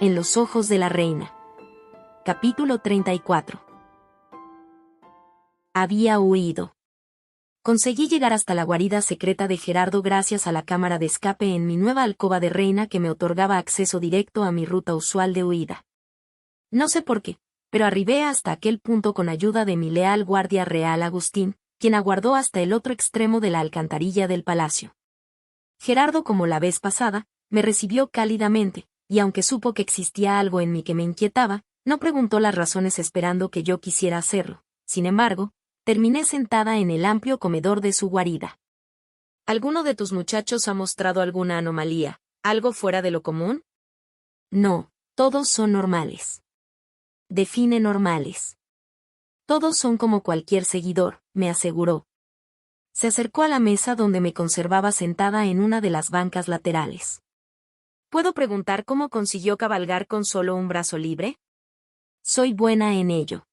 En los ojos de la reina. Capítulo 34. Había huido. Conseguí llegar hasta la guarida secreta de Gerardo gracias a la cámara de escape en mi nueva alcoba de reina que me otorgaba acceso directo a mi ruta usual de huida. No sé por qué, pero arribé hasta aquel punto con ayuda de mi leal guardia real Agustín, quien aguardó hasta el otro extremo de la alcantarilla del palacio. Gerardo, como la vez pasada, me recibió cálidamente, y aunque supo que existía algo en mí que me inquietaba, no preguntó las razones esperando que yo quisiera hacerlo. Sin embargo, terminé sentada en el amplio comedor de su guarida. ¿Alguno de tus muchachos ha mostrado alguna anomalía, algo fuera de lo común? No, todos son normales. Define normales. Todos son como cualquier seguidor, me aseguró. Se acercó a la mesa donde me conservaba sentada en una de las bancas laterales. ¿Puedo preguntar cómo consiguió cabalgar con solo un brazo libre? Soy buena en ello.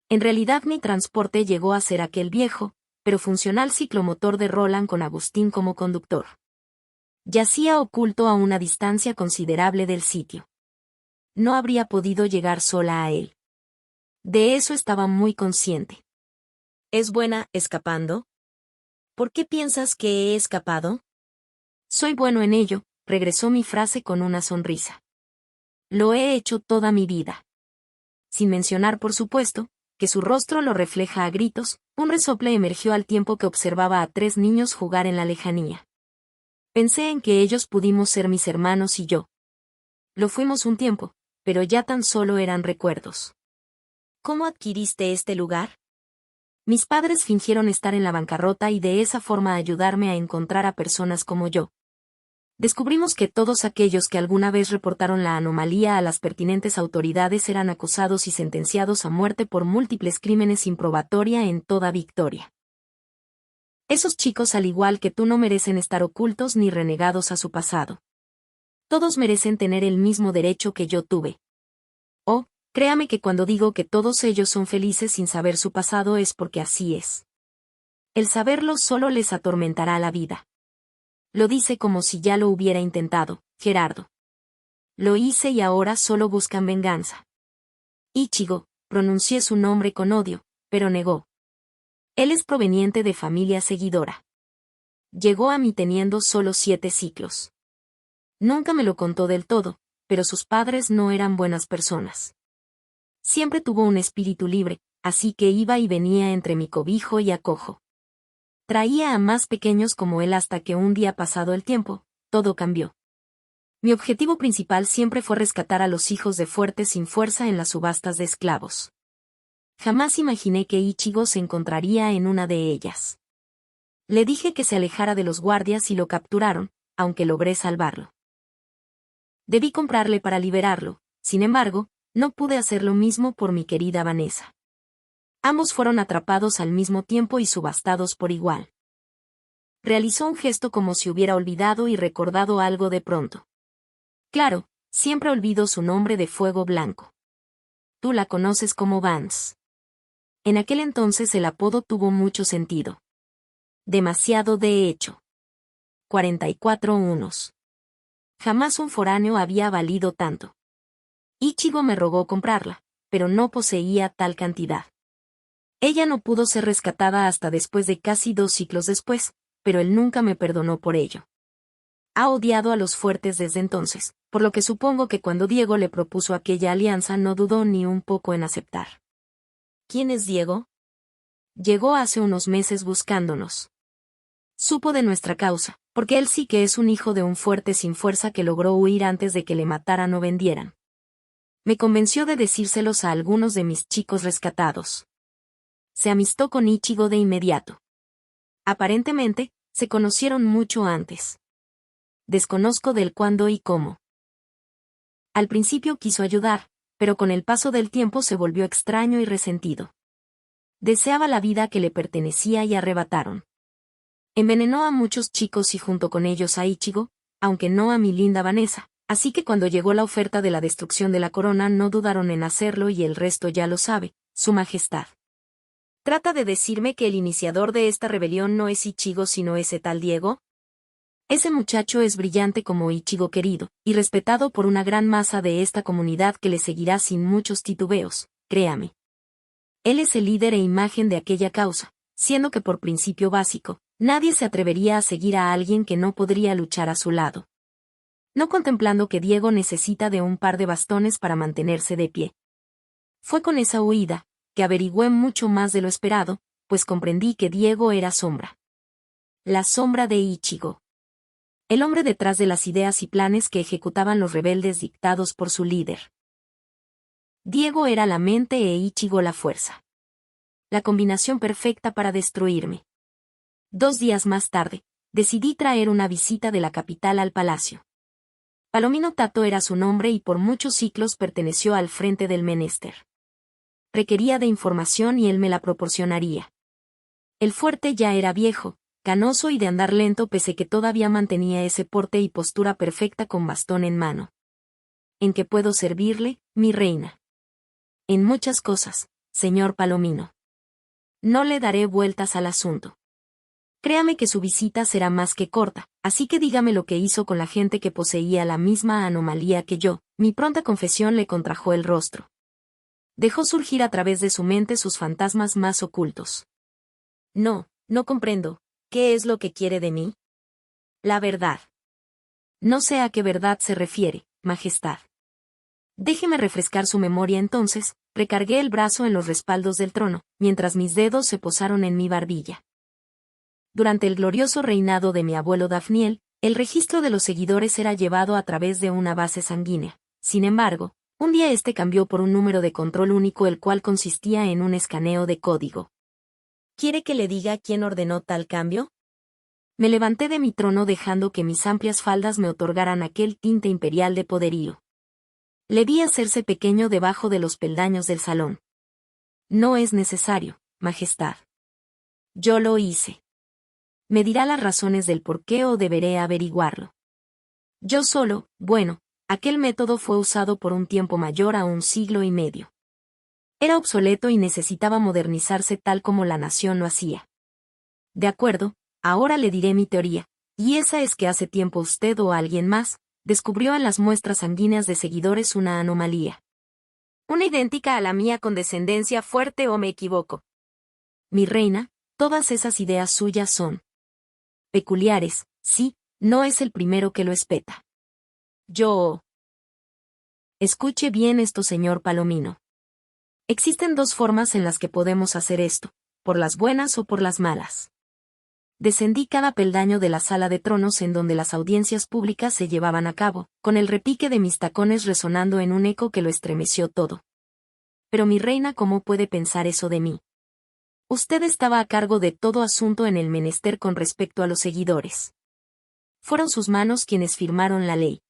En realidad mi transporte llegó a ser aquel viejo, pero funcional ciclomotor de Roland con Agustín como conductor. Yacía oculto a una distancia considerable del sitio. No habría podido llegar sola a él. De eso estaba muy consciente. ¿Es buena escapando? ¿Por qué piensas que he escapado? Soy bueno en ello, regresó mi frase con una sonrisa. Lo he hecho toda mi vida. Sin mencionar, por supuesto, que su rostro lo refleja a gritos, un resople emergió al tiempo que observaba a 3 niños jugar en la lejanía. Pensé en que ellos pudimos ser mis hermanos y yo. Lo fuimos un tiempo, pero ya tan solo eran recuerdos. ¿Cómo adquiriste este lugar? Mis padres fingieron estar en la bancarrota y de esa forma ayudarme a encontrar a personas como yo. Descubrimos que todos aquellos que alguna vez reportaron la anomalía a las pertinentes autoridades eran acusados y sentenciados a muerte por múltiples crímenes sin probatoria en toda Victoria. Esos chicos, al igual que tú, no merecen estar ocultos ni renegados a su pasado. Todos merecen tener el mismo derecho que yo tuve. Oh, créame que cuando digo que todos ellos son felices sin saber su pasado es porque así es. El saberlo solo les atormentará la vida. Lo dice como si ya lo hubiera intentado, Gerardo. Lo hice y ahora solo buscan venganza. Ichigo, pronuncié su nombre con odio, pero negó. Él es proveniente de familia seguidora. Llegó a mí teniendo solo 7 ciclos. Nunca me lo contó del todo, pero sus padres no eran buenas personas. Siempre tuvo un espíritu libre, así que iba y venía entre mi cobijo y acojo. Traía a más pequeños como él hasta que un día, pasado el tiempo, todo cambió. Mi objetivo principal siempre fue rescatar a los hijos de fuertes sin fuerza en las subastas de esclavos. Jamás imaginé que Ichigo se encontraría en una de ellas. Le dije que se alejara de los guardias y lo capturaron, aunque logré salvarlo. Debí comprarle para liberarlo, sin embargo, no pude hacer lo mismo por mi querida Vanessa. Ambos fueron atrapados al mismo tiempo y subastados por igual. Realizó un gesto como si hubiera olvidado y recordado algo de pronto. Claro, siempre olvido su nombre de fuego blanco. Tú la conoces como Vance. En aquel entonces el apodo tuvo mucho sentido. Demasiado, de hecho. 44 unos. Jamás un foráneo había valido tanto. Ichigo me rogó comprarla, pero no poseía tal cantidad. Ella no pudo ser rescatada hasta después de casi 2 ciclos después, pero él nunca me perdonó por ello. Ha odiado a los fuertes desde entonces, por lo que supongo que cuando Diego le propuso aquella alianza no dudó ni un poco en aceptar. ¿Quién es Diego? Llegó hace unos meses buscándonos. Supo de nuestra causa, porque él sí que es un hijo de un fuerte sin fuerza que logró huir antes de que le mataran o vendieran. Me convenció de decírselos a algunos de mis chicos rescatados. Se amistó con Ichigo de inmediato. Aparentemente, se conocieron mucho antes. Desconozco del cuándo y cómo. Al principio quiso ayudar, pero con el paso del tiempo se volvió extraño y resentido. Deseaba la vida que le pertenecía y arrebataron. Envenenó a muchos chicos y junto con ellos a Ichigo, aunque no a mi linda Vanessa, así que cuando llegó la oferta de la destrucción de la corona no dudaron en hacerlo y el resto ya lo sabe, Su Majestad. ¿Trata de decirme que el iniciador de esta rebelión no es Ichigo sino ese tal Diego? Ese muchacho es brillante como Ichigo querido, y respetado por una gran masa de esta comunidad que le seguirá sin muchos titubeos, créame. Él es el líder e imagen de aquella causa, siendo que por principio básico, nadie se atrevería a seguir a alguien que no podría luchar a su lado. No contemplando que Diego necesita de un par de bastones para mantenerse de pie. Fue con esa huida, que averigüé mucho más de lo esperado, pues comprendí que Diego era Sombra. La sombra de Ichigo. El hombre detrás de las ideas y planes que ejecutaban los rebeldes dictados por su líder. Diego era la mente e Ichigo la fuerza. La combinación perfecta para destruirme. 2 días más tarde, decidí traer una visita de la capital al palacio. Palomino Tato era su nombre y por muchos ciclos perteneció al frente del menester. Requería de información y él me la proporcionaría. El fuerte ya era viejo, canoso y de andar lento pese que todavía mantenía ese porte y postura perfecta con bastón en mano. ¿En qué puedo servirle, mi reina? En muchas cosas, señor Palomino. No le daré vueltas al asunto. Créame que su visita será más que corta, así que dígame lo que hizo con la gente que poseía la misma anomalía que yo. Mi pronta confesión le contrajo el rostro. Dejó surgir a través de su mente sus fantasmas más ocultos. No comprendo. ¿Qué es lo que quiere de mí? La verdad. No sé a qué verdad se refiere, Majestad. Déjeme refrescar su memoria entonces. Recargué el brazo en los respaldos del trono, mientras mis dedos se posaron en mi barbilla. Durante el glorioso reinado de mi abuelo Dafniel, el registro de los seguidores era llevado a través de una base sanguínea. Sin embargo, un día este cambió por un número de control único el cual consistía en un escaneo de código. ¿Quiere que le diga quién ordenó tal cambio? Me levanté de mi trono dejando que mis amplias faldas me otorgaran aquel tinte imperial de poderío. Le vi hacerse pequeño debajo de los peldaños del salón. No es necesario, Majestad. Yo lo hice. Me dirá las razones del por qué o deberé averiguarlo. Yo solo, bueno, aquel método fue usado por un tiempo mayor a 1 siglo y medio. Era obsoleto y necesitaba modernizarse tal como la nación lo hacía. De acuerdo, ahora le diré mi teoría, y esa es que hace tiempo usted o alguien más, descubrió en las muestras sanguíneas de seguidores una anomalía. Una idéntica a la mía con descendencia fuerte o me equivoco. Mi reina, todas esas ideas suyas son peculiares, sí, no es el primero que lo espeta. Yo... Escuche bien esto, señor Palomino. Existen 2 formas en las que podemos hacer esto, por las buenas o por las malas. Descendí cada peldaño de la sala de tronos en donde las audiencias públicas se llevaban a cabo, con el repique de mis tacones resonando en un eco que lo estremeció todo. Pero mi reina, ¿cómo puede pensar eso de mí? Usted estaba a cargo de todo asunto en el menester con respecto a los seguidores. Fueron sus manos quienes firmaron la ley.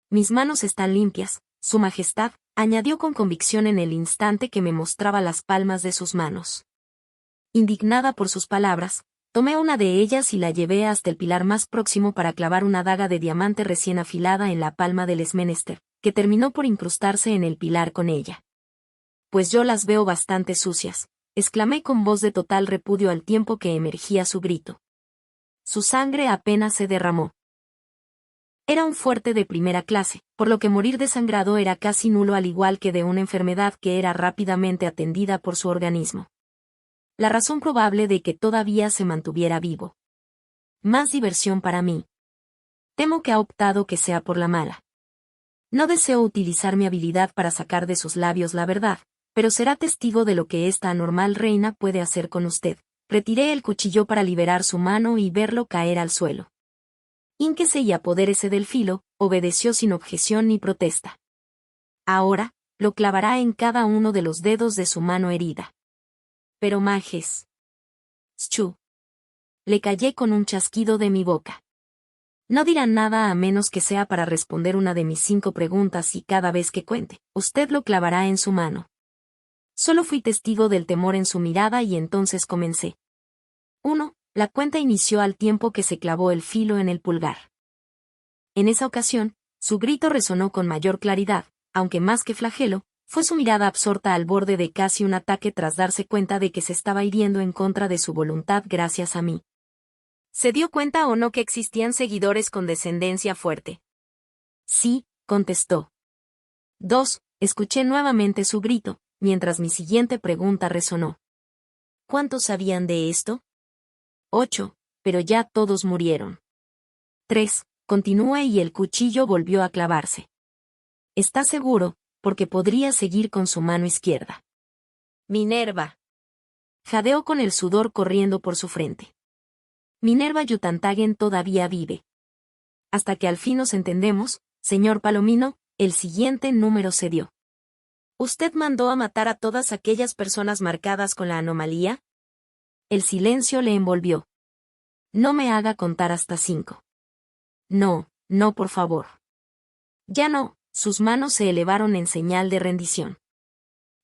Mis manos están limpias, Su Majestad, añadió con convicción en el instante que me mostraba las palmas de sus manos. Indignada por sus palabras, tomé una de ellas y la llevé hasta el pilar más próximo para clavar una daga de diamante recién afilada en la palma del esmenester, que terminó por incrustarse en el pilar con ella. Pues yo las veo bastante sucias, exclamé con voz de total repudio al tiempo que emergía su grito. Su sangre apenas se derramó. Era un fuerte de primera clase, por lo que morir desangrado era casi nulo al igual que de una enfermedad que era rápidamente atendida por su organismo. La razón probable de que todavía se mantuviera vivo. Más diversión para mí. Temo que ha optado que sea por la mala. No deseo utilizar mi habilidad para sacar de sus labios la verdad, pero será testigo de lo que esta anormal reina puede hacer con usted. Retiré el cuchillo para liberar su mano y verlo caer al suelo. Hínquese y apodérese del filo, obedeció sin objeción ni protesta. Ahora, lo clavará en cada uno de los dedos de su mano herida. Pero Majes. Schu. Le callé con un chasquido de mi boca. No dirá nada a menos que sea para responder una de mis 5 preguntas y cada vez que cuente, usted lo clavará en su mano. Solo fui testigo del temor en su mirada y entonces comencé. 1. La cuenta inició al tiempo que se clavó el filo en el pulgar. En esa ocasión, su grito resonó con mayor claridad, aunque más que flagelo, fue su mirada absorta al borde de casi un ataque tras darse cuenta de que se estaba hiriendo en contra de su voluntad gracias a mí. ¿Se dio cuenta o no que existían seguidores con descendencia fuerte? Sí, contestó. 2. Escuché nuevamente su grito, mientras mi siguiente pregunta resonó. ¿Cuántos sabían de esto? 8, pero ya todos murieron. 3. Continué y el cuchillo volvió a clavarse. ¿Está seguro? Porque podría seguir con su mano izquierda. Minerva. Jadeó con el sudor corriendo por su frente. Minerva Yutantagen todavía vive. Hasta que al fin nos entendemos, señor Palomino, el siguiente número se dio. ¿Usted mandó a matar a todas aquellas personas marcadas con la anomalía? El silencio le envolvió. No me haga contar hasta 5. No, no, por favor. Ya no, sus manos se elevaron en señal de rendición.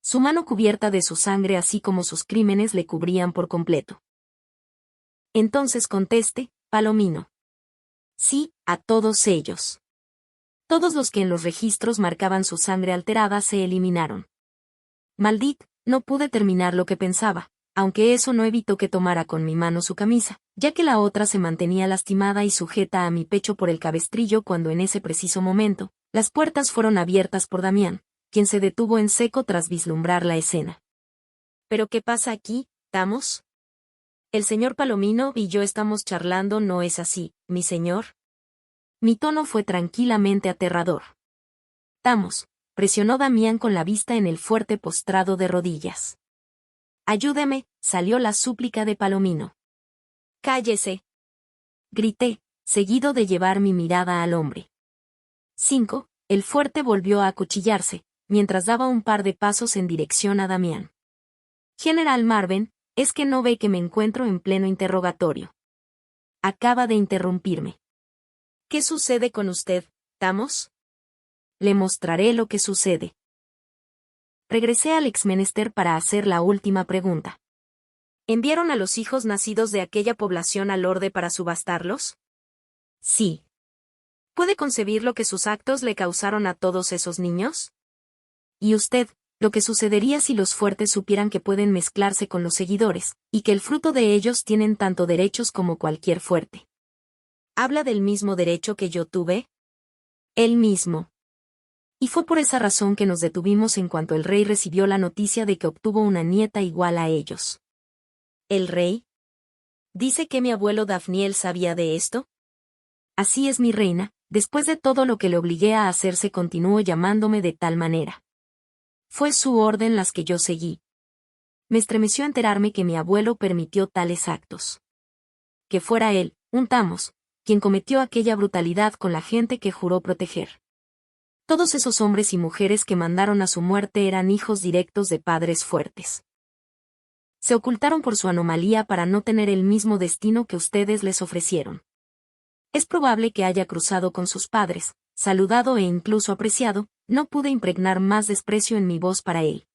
Su mano cubierta de su sangre así como sus crímenes le cubrían por completo. Entonces conteste, Palomino. Sí, a todos ellos. Todos los que en los registros marcaban su sangre alterada se eliminaron. Maldito, no pude terminar lo que pensaba, aunque eso no evitó que tomara con mi mano su camisa, ya que la otra se mantenía lastimada y sujeta a mi pecho por el cabestrillo cuando en ese preciso momento, las puertas fueron abiertas por Damián, quien se detuvo en seco tras vislumbrar la escena. ¿Pero qué pasa aquí, Tamos? El señor Palomino y yo estamos charlando, ¿no es así, mi señor? Mi tono fue tranquilamente aterrador. Tamos, presionó Damián con la vista en el fuerte postrado de rodillas. Ayúdeme, salió la súplica de Palomino. Cállese. Grité, seguido de llevar mi mirada al hombre. 5. El fuerte volvió a acuchillarse, mientras daba un par de pasos en dirección a Damián. General Marven, ¿es que no ve que me encuentro en pleno interrogatorio? Acaba de interrumpirme. ¿Qué sucede con usted, Tamos? Le mostraré lo que sucede. Regresé al exmenester para hacer la última pregunta. ¿Enviaron a los hijos nacidos de aquella población al Orde para subastarlos? Sí. ¿Puede concebir lo que sus actos le causaron a todos esos niños? ¿Y usted, lo que sucedería si los fuertes supieran que pueden mezclarse con los seguidores, y que el fruto de ellos tienen tanto derechos como cualquier fuerte? ¿Habla del mismo derecho que yo tuve? El mismo. Y fue por esa razón que nos detuvimos en cuanto el rey recibió la noticia de que obtuvo una nieta igual a ellos. ¿El rey? ¿Dice que mi abuelo Dafniel sabía de esto? Así es, mi reina, después de todo lo que le obligué a hacerse continuó llamándome de tal manera. Fue su orden las que yo seguí. Me estremeció enterarme que mi abuelo permitió tales actos. Que fuera él, un Tamos, quien cometió aquella brutalidad con la gente que juró proteger. Todos esos hombres y mujeres que mandaron a su muerte eran hijos directos de padres fuertes. Se ocultaron por su anomalía para no tener el mismo destino que ustedes les ofrecieron. Es probable que haya cruzado con sus padres, saludado e incluso apreciado, no pude impregnar más desprecio en mi voz para él.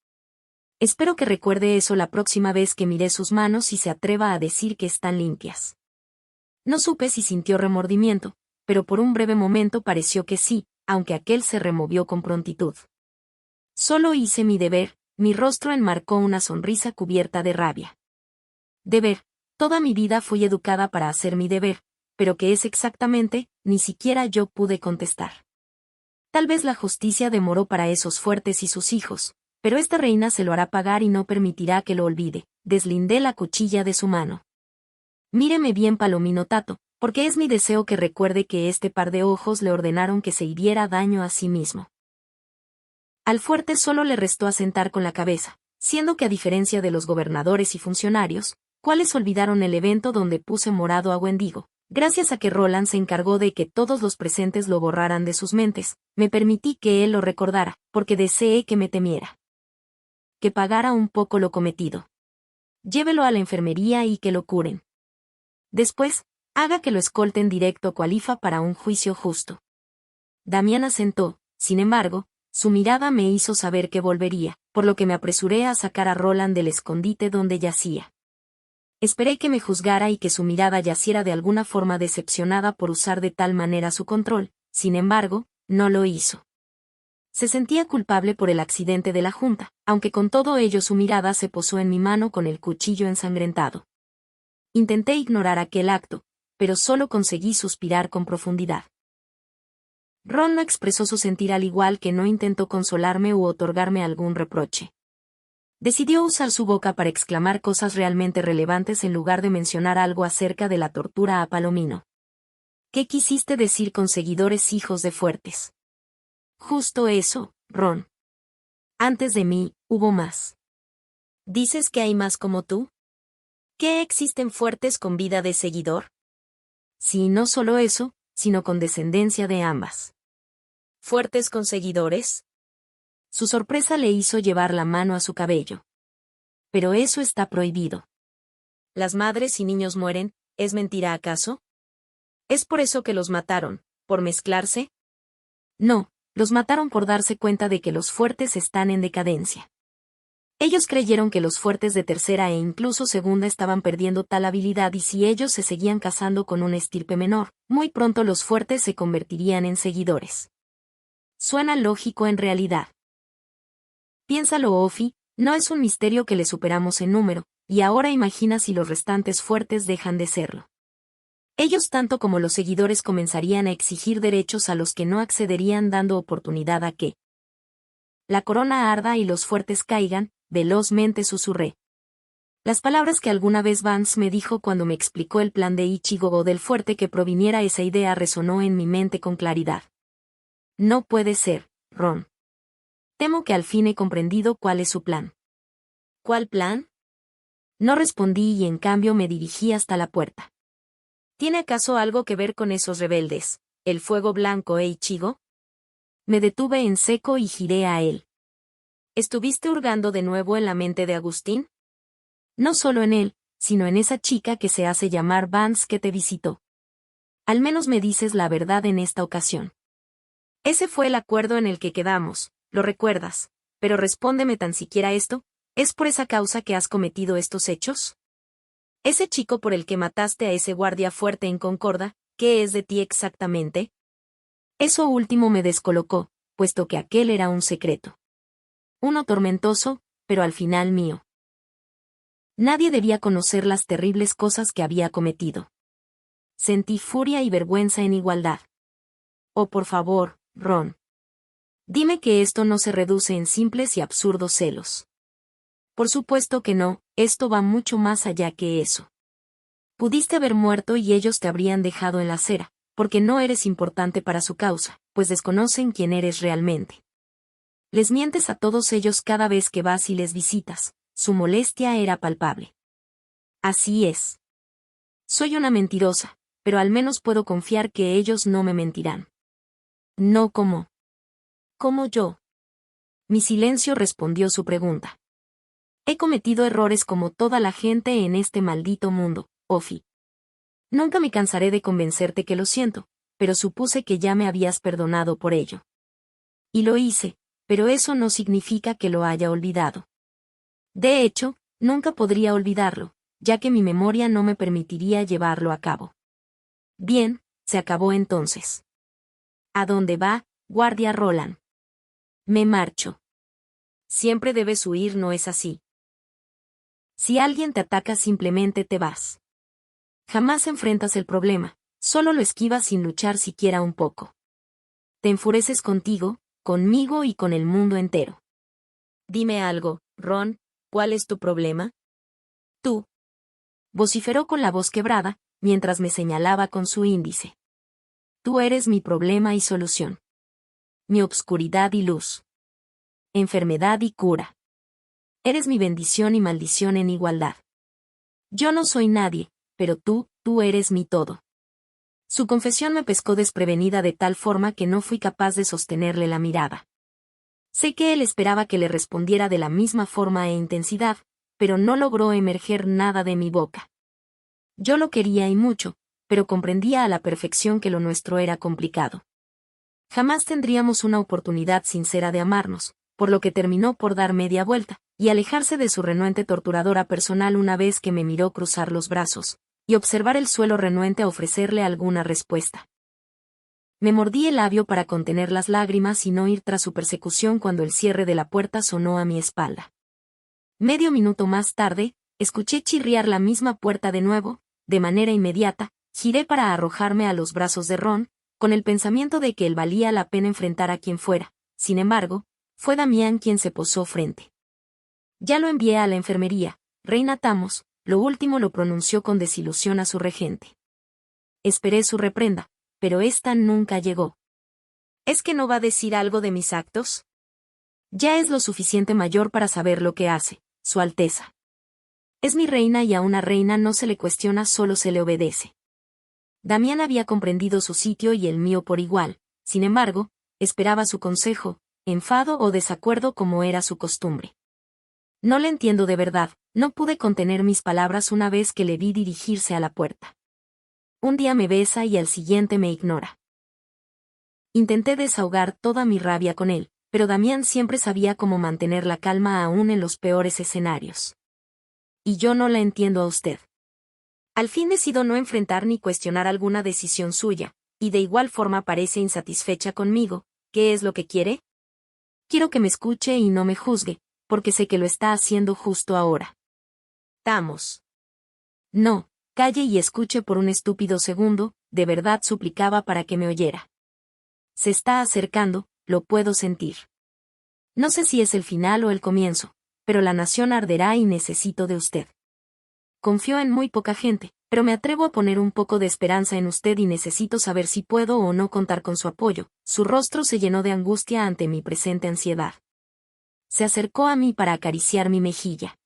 Espero que recuerde eso la próxima vez que mire sus manos y se atreva a decir que están limpias. No supe si sintió remordimiento, pero por un breve momento pareció que sí, aunque aquel se removió con prontitud. Solo hice mi deber, mi rostro enmarcó una sonrisa cubierta de rabia. Deber, toda mi vida fui educada para hacer mi deber, pero ¿qué es exactamente? Ni siquiera yo pude contestar. Tal vez la justicia demoró para esos fuertes y sus hijos, pero esta reina se lo hará pagar y no permitirá que lo olvide. Deslindé la cuchilla de su mano. Míreme bien, Palomino Tato, porque es mi deseo que recuerde que este par de ojos le ordenaron que se hiriera daño a sí mismo. Al fuerte solo le restó asentar con la cabeza, siendo que a diferencia de los gobernadores y funcionarios, cuales olvidaron el evento donde puse morado a Wendigo, gracias a que Roland se encargó de que todos los presentes lo borraran de sus mentes, me permití que él lo recordara, porque deseé que me temiera. Que pagara un poco lo cometido. Llévelo a la enfermería y que lo curen. Después, haga que lo escolten directo a Cualifa para un juicio justo. Damián asentó, sin embargo, su mirada me hizo saber que volvería, por lo que me apresuré a sacar a Roland del escondite donde yacía. Esperé que me juzgara y que su mirada yaciera de alguna forma decepcionada por usar de tal manera su control, sin embargo, no lo hizo. Se sentía culpable por el accidente de la junta, aunque con todo ello su mirada se posó en mi mano con el cuchillo ensangrentado. Intenté ignorar aquel acto, pero solo conseguí suspirar con profundidad. Ron no expresó su sentir al igual que no intentó consolarme u otorgarme algún reproche. Decidió usar su boca para exclamar cosas realmente relevantes en lugar de mencionar algo acerca de la tortura a Palomino. ¿Qué quisiste decir con seguidores hijos de fuertes? Justo eso, Ron. Antes de mí, hubo más. ¿Dices que hay más como tú? ¿Qué existen fuertes con vida de seguidor? Sí, no solo eso, sino con descendencia de ambas. ¿Fuertes con seguidores? Su sorpresa le hizo llevar la mano a su cabello. Pero eso está prohibido. ¿Las madres y niños mueren? ¿Es mentira acaso? ¿Es por eso que los mataron, por mezclarse? No, los mataron por darse cuenta de que los fuertes están en decadencia. Ellos creyeron que los fuertes de tercera e incluso segunda estaban perdiendo tal habilidad y si ellos se seguían casando con una estirpe menor, muy pronto los fuertes se convertirían en seguidores. Suena lógico en realidad. Piénsalo, Ofi, no es un misterio que le superamos en número, y ahora imagina si los restantes fuertes dejan de serlo. Ellos tanto como los seguidores comenzarían a exigir derechos a los que no accederían dando oportunidad a que la corona arda y los fuertes caigan, velozmente susurré. Las palabras que alguna vez Vance me dijo cuando me explicó el plan de Ichigo del fuerte que proviniera esa idea resonó en mi mente con claridad. No puede ser, Ron. Temo que al fin he comprendido cuál es su plan. ¿Cuál plan? No respondí y en cambio me dirigí hasta la puerta. ¿Tiene acaso algo que ver con esos rebeldes, el fuego blanco e Ichigo? Me detuve en seco y giré a él. ¿Estuviste hurgando de nuevo en la mente de Agustín? No solo en él, sino en esa chica que se hace llamar Vance que te visitó. Al menos me dices la verdad en esta ocasión. Ese fue el acuerdo en el que quedamos, lo recuerdas, pero respóndeme tan siquiera esto, ¿es por esa causa que has cometido estos hechos? Ese chico por el que mataste a ese guardia fuerte en Concorda, ¿qué es de ti exactamente? Eso último me descolocó, puesto que aquel era un secreto. Uno tormentoso, pero al final mío. Nadie debía conocer las terribles cosas que había cometido. Sentí furia y vergüenza en igualdad. Oh, por favor, Ron. Dime que esto no se reduce en simples y absurdos celos. Por supuesto que no, esto va mucho más allá que eso. Pudiste haber muerto y ellos te habrían dejado en la acera, porque no eres importante para su causa, pues desconocen quién eres realmente. Les mientes a todos ellos cada vez que vas y les visitas, su molestia era palpable. Así es. Soy una mentirosa, pero al menos puedo confiar que ellos no me mentirán. No como. Como yo. Mi silencio respondió su pregunta. He cometido errores como toda la gente en este maldito mundo, Ofi. Nunca me cansaré de convencerte que lo siento, pero supuse que ya me habías perdonado por ello. Y lo hice, pero eso no significa que lo haya olvidado. De hecho, nunca podría olvidarlo, ya que mi memoria no me permitiría llevarlo a cabo. Bien, se acabó entonces. ¿A dónde va, guardia Roland? Me marcho. Siempre debes huir, ¿no es así? Si alguien te ataca simplemente te vas. Jamás enfrentas el problema, solo lo esquivas sin luchar siquiera un poco. Te enfureces contigo, conmigo y con el mundo entero. Dime algo, Ron, ¿cuál es tu problema? Tú. Vociferó con la voz quebrada, mientras me señalaba con su índice. Tú eres mi problema y solución. Mi obscuridad y luz. Enfermedad y cura. Eres mi bendición y maldición en igualdad. Yo no soy nadie, pero tú eres mi todo. Su confesión me pescó desprevenida de tal forma que no fui capaz de sostenerle la mirada. Sé que él esperaba que le respondiera de la misma forma e intensidad, pero no logró emerger nada de mi boca. Yo lo quería y mucho, pero comprendía a la perfección que lo nuestro era complicado. Jamás tendríamos una oportunidad sincera de amarnos, por lo que terminó por dar media vuelta, y alejarse de su renuente torturadora personal una vez que me miró cruzar los brazos, y observar el suelo renuente a ofrecerle alguna respuesta. Me mordí el labio para contener las lágrimas y no ir tras su persecución cuando el cierre de la puerta sonó a mi espalda. Medio minuto más tarde, escuché chirriar la misma puerta de nuevo, de manera inmediata, Giré para arrojarme a los brazos de Ron, con el pensamiento de que él valía la pena enfrentar a quien fuera. Sin embargo, fue Damián quien se posó frente. Ya lo envié a la enfermería, Reina Tamos, lo último lo pronunció con desilusión a su regente. Esperé su reprenda, pero esta nunca llegó. ¿Es que no va a decir algo de mis actos? Ya es lo suficiente mayor para saber lo que hace, Su Alteza. Es mi reina y a una reina no se le cuestiona, solo se le obedece. Damián había comprendido su sitio y el mío por igual, sin embargo, esperaba su consejo, enfado o desacuerdo como era su costumbre. No le entiendo de verdad, no pude contener mis palabras una vez que le vi dirigirse a la puerta. Un día me besa y al siguiente me ignora. Intenté desahogar toda mi rabia con él, pero Damián siempre sabía cómo mantener la calma aún en los peores escenarios. Y yo no la entiendo a usted. Al fin decido no enfrentar ni cuestionar alguna decisión suya, y de igual forma parece insatisfecha conmigo. ¿Qué es lo que quiere? Quiero que me escuche y no me juzgue, porque sé que lo está haciendo justo ahora. Tamos. No, calle y escuche por un estúpido segundo, de verdad suplicaba para que me oyera. Se está acercando, lo puedo sentir. No sé si es el final o el comienzo, pero la nación arderá y necesito de usted. Confío en muy poca gente, pero me atrevo a poner un poco de esperanza en usted y necesito saber si puedo o no contar con su apoyo. Su rostro se llenó de angustia ante mi presente ansiedad. Se acercó a mí para acariciar mi mejilla.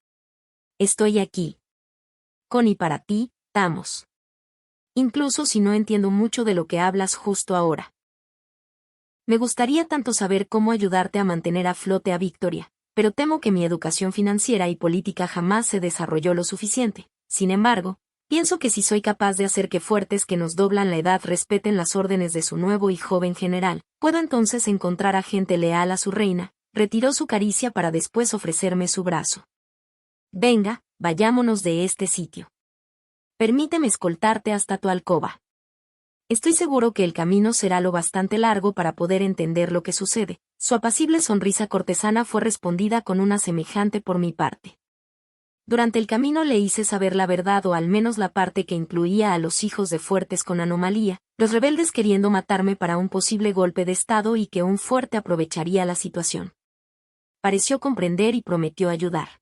Estoy aquí. Con y para ti, Tamos. Incluso si no entiendo mucho de lo que hablas justo ahora. Me gustaría tanto saber cómo ayudarte a mantener a flote a Victoria, pero temo que mi educación financiera y política jamás se desarrolló lo suficiente. Sin embargo, pienso que si soy capaz de hacer que fuertes que nos doblan la edad respeten las órdenes de su nuevo y joven general, puedo entonces encontrar a gente leal a su reina. Retiró su caricia para después ofrecerme su brazo. Venga, vayámonos de este sitio. Permíteme escoltarte hasta tu alcoba. Estoy seguro que el camino será lo bastante largo para poder entender lo que sucede. Su apacible sonrisa cortesana fue respondida con una semejante por mi parte. Durante el camino le hice saber la verdad, o al menos la parte que incluía a los hijos de Fuertes con anomalía, los rebeldes queriendo matarme para un posible golpe de estado y que un Fuerte aprovecharía la situación. Pareció comprender y prometió ayudar.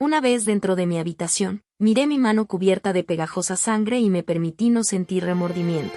Una vez dentro de mi habitación, miré mi mano cubierta de pegajosa sangre y me permití no sentir remordimiento.